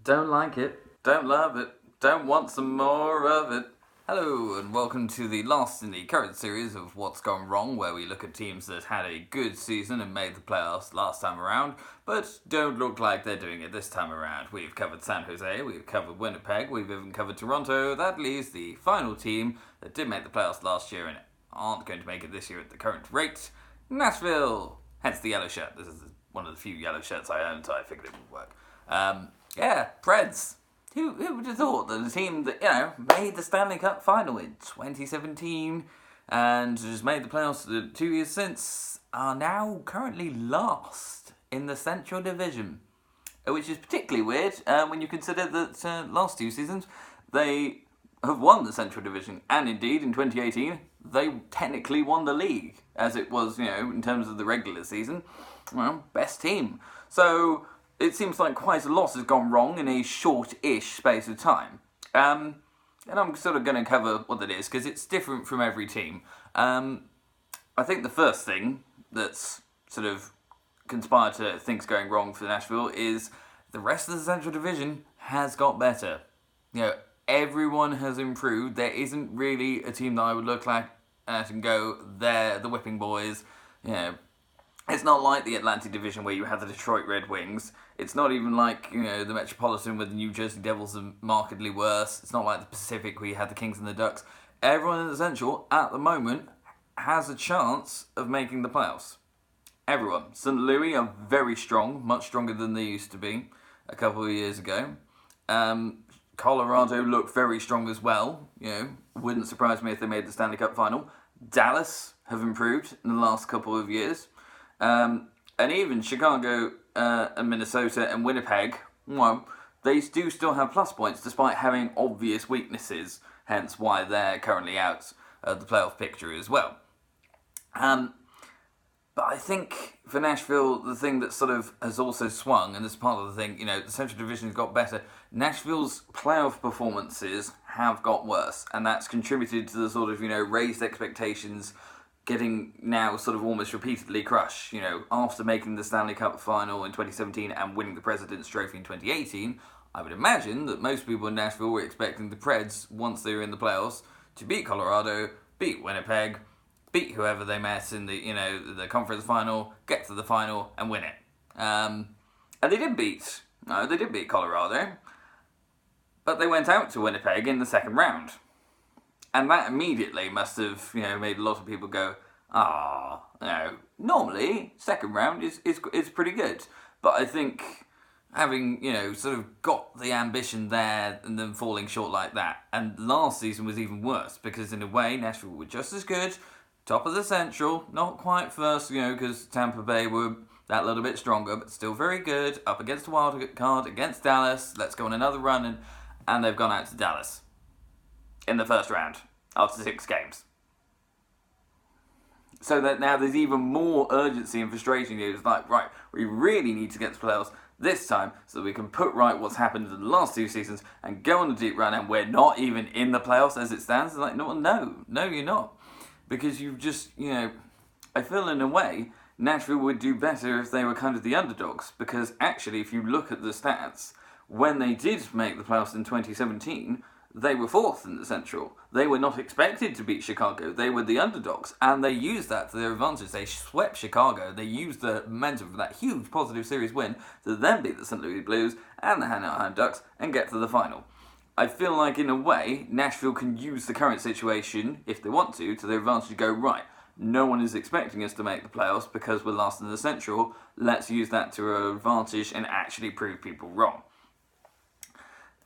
Don't like it, don't love it, don't want some more of it. Hello, and welcome to the last in the current series of What's Gone Wrong, where we look at teams that had a good season and made the playoffs last time around, but don't look like they're doing it this time around. We've covered San Jose, we've covered Winnipeg, we've even covered Toronto. That leaves the final team that did make the playoffs last year and aren't going to make it this year at the current rate, Nashville. Hence the yellow shirt. This is one of the few yellow shirts I own, so I figured it would work. Preds. Who would have thought that a team that, made the Stanley Cup final in 2017 and just made the playoffs the 2 years since are now currently last in the Central Division. Which is particularly weird when you consider that last 2 seasons they have won the Central Division, and indeed in 2018 they technically won the league, as it was, in terms of the regular season, best team. So it seems like quite a lot has gone wrong in a short-ish space of time. And I'm sort of going to cover what that is, because it's different from every team. I think the first thing that's sort of conspired to things going wrong for Nashville is the rest of the Central Division has got better. Everyone has improved. There isn't really a team that I would look at and go, they're the whipping boys. It's not like the Atlantic Division where you have the Detroit Red Wings. It's not even like, the Metropolitan where the New Jersey Devils are markedly worse. It's not like the Pacific where you have the Kings and the Ducks. Everyone in the Central, at the moment, has a chance of making the playoffs. Everyone. St. Louis are very strong, much stronger than they used to be a couple of years ago. Colorado look very strong as well. Wouldn't surprise me if they made the Stanley Cup final. Dallas have improved in the last couple of years. And even Chicago and Minnesota and Winnipeg, they do still have plus points despite having obvious weaknesses, hence why they're currently out of the playoff picture as well. But I think for Nashville, the thing that sort of has also swung, and this is part of the thing, the Central Division has got better. Nashville's playoff performances have got worse, and that's contributed to the sort of, raised expectations getting now sort of almost repeatedly crushed. After making the Stanley Cup final in 2017 and winning the President's Trophy in 2018, I would imagine that most people in Nashville were expecting the Preds, once they were in the playoffs, to beat Colorado, beat Winnipeg, beat whoever they met in the conference final, get to the final and win it. And they did beat Colorado, but they went out to Winnipeg in the second round. And that immediately must have, made a lot of people go, normally second round is pretty good. But I think having, sort of got the ambition there and then falling short like that. And last season was even worse, because in a way Nashville were just as good, top of the Central, not quite first, because Tampa Bay were that little bit stronger, but still very good, up against the wild card, against Dallas, let's go on another run, and they've gone out to Dallas in the first round after 6 games. So that now there's even more urgency and frustration here. It's like, right, we really need to get to playoffs this time so that we can put right what's happened in the last 2 seasons and go on a deep run, and we're not even in the playoffs as it stands. It's like, no, you're not. Because you've just, I feel in a way Nashville would do better if they were kind of the underdogs. Because actually, if you look at the stats, when they did make the playoffs in 2017, they were 4th in the Central. They were not expected to beat Chicago. They were the underdogs, and they used that to their advantage. They swept Chicago. They used the momentum for that huge positive series win to then beat the St. Louis Blues and the Anaheim Ducks and get to the final. I feel like, in a way, Nashville can use the current situation, if they want to their advantage to go, right, no one is expecting us to make the playoffs because we're last in the Central. Let's use that to our advantage and actually prove people wrong.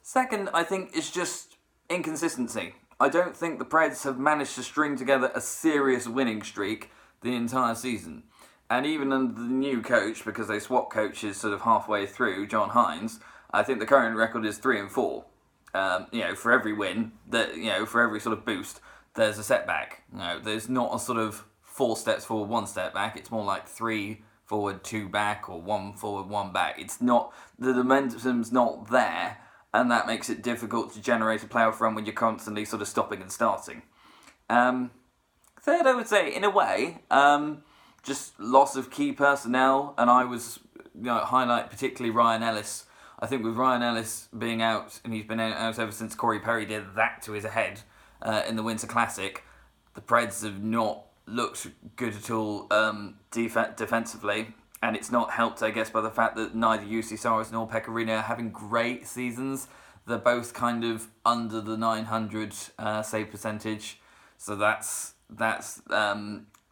Second, I think, is just inconsistency. I don't think the Preds have managed to string together a serious winning streak the entire season. And even under the new coach, because they swapped coaches sort of halfway through, John Hines, I think the current record is 3-4. For every win, for every sort of boost, there's a setback. There's not a sort of 4 steps forward, 1 step back. It's more like 3 forward, 2 back, or 1 forward, 1 back. It's not, the momentum's not there, and that makes it difficult to generate a playoff run when you're constantly sort of stopping and starting. Third, I would say, in a way, just loss of key personnel, and I was highlight particularly Ryan Ellis. I think with Ryan Ellis being out, and he's been out ever since Corey Perry did that to his head in the Winter Classic, the Preds have not looked good at all defensively. And it's not helped, I guess, by the fact that neither UC Soros nor Pecorino are having great seasons. They're both kind of under the 900 save percentage. So that's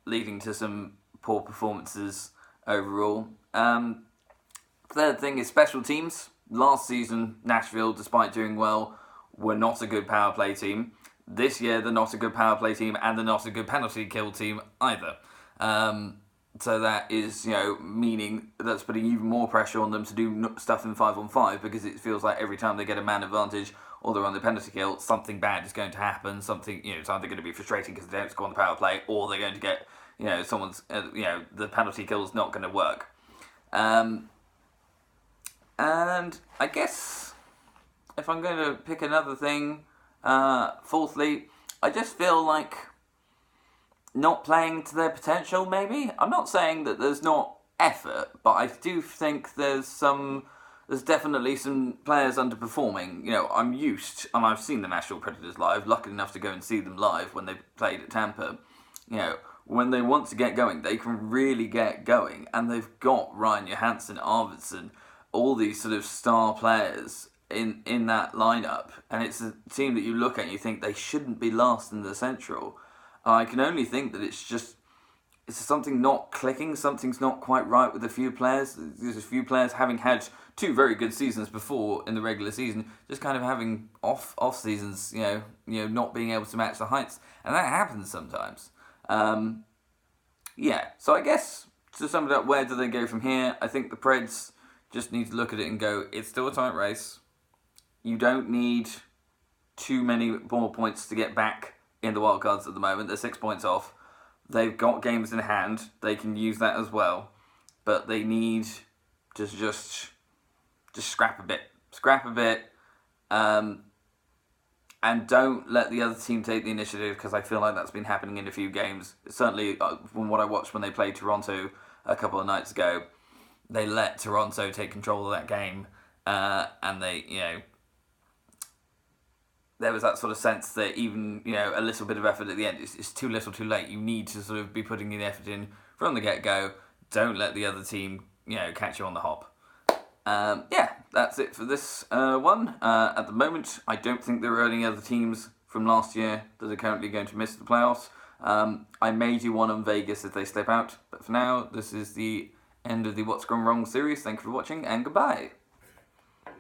leading to some poor performances overall. Third thing is special teams. Last season, Nashville, despite doing well, were not a good power play team. This year, they're not a good power play team, and they're not a good penalty kill team either. So that is, meaning that's putting even more pressure on them to do stuff in 5-on-5, because it feels like every time they get a man advantage or they're on the penalty kill, something bad is going to happen. Something, it's either going to be frustrating because they don't score on the power play, or they're going to get, the penalty kill is not going to work. And I guess if I'm going to pick another thing, fourthly, I just feel like not playing to their potential, maybe. I'm not saying that there's not effort, but I do think there's definitely some players underperforming. I'm used, and I've seen the Nashville Predators live, lucky enough to go and see them live when they played at Tampa. When they want to get going, they can really get going, and they've got Ryan Johansson, Arvidsson, all these sort of star players in that lineup, and it's a team that you look at and you think they shouldn't be last in the Central. I can only think that it's something not clicking, something's not quite right with a few players. There's a few players having had 2 very good seasons before in the regular season, just kind of having off seasons, not being able to match the heights, and that happens sometimes. So I guess to sum it up, where do they go from here? I think the Preds just need to look at it and go, it's still a tight race. You don't need too many more points to get back in the wildcards at the moment. They're 6 points off. They've got games in hand. They can use that as well. But they need to just scrap a bit. And don't let the other team take the initiative, because I feel like that's been happening in a few games. Certainly from what I watched when they played Toronto a couple of nights ago, they let Toronto take control of that game, and they, there was that sort of sense that even, a little bit of effort at the end, it's too little too late. You need to sort of be putting the effort in from the get-go. Don't let the other team, catch you on the hop. That's it for this one. At the moment, I don't think there are any other teams from last year that are currently going to miss the playoffs. I may do one on Vegas if they step out, but for now, this is the end of the What's Gone Wrong series. Thank you for watching, and goodbye.